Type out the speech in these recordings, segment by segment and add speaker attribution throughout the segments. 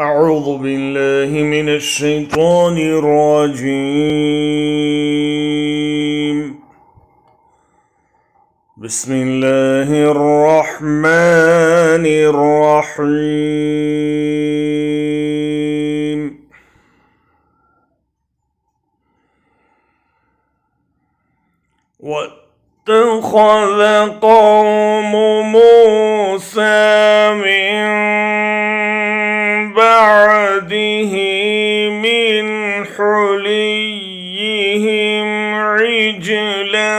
Speaker 1: أعوذ بالله من الشيطان الرجيم. بسم الله الرحمن الرحيم. واتخذ قوم موسى من بعده من حليهم عجلا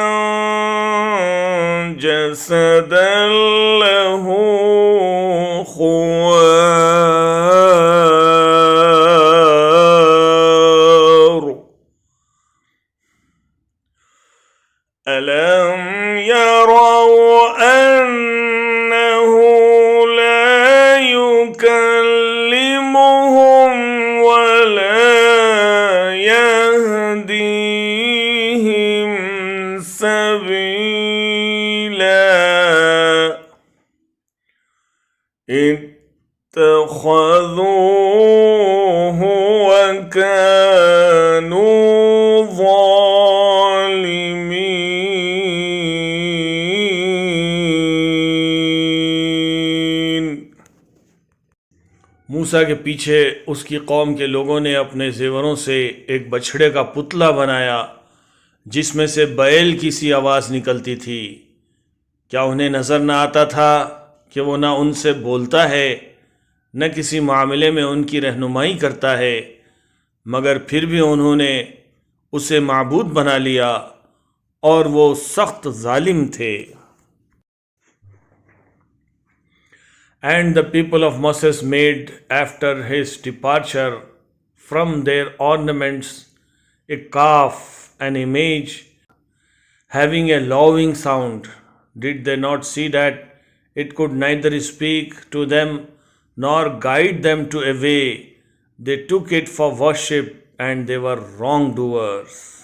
Speaker 1: جسدا له خوار ألم يروا أنه لا يكلمهم ولا يهديهم سبيلا اتخذوه وكانوا ظالمين. मूसा के पीछे उसकी कौम के लोगों ने अपने जेवरों से एक बछड़े का पुतला बनाया जिसमें से बैल की सी आवाज़ निकलती थी। क्या उन्हें नज़र न आता था कि वो ना उनसे बोलता है न किसी मामले में उनकी रहनुमाई करता है, मगर फिर भी उन्होंने उसे माबूद बना लिया और वो सख्त जालिम थे. And the people of Moses made after his departure from their ornaments a calf, an image having a lowing sound. Did they not see that it could neither speak to them nor guide them to a way? They took it for worship and they were wrongdoers.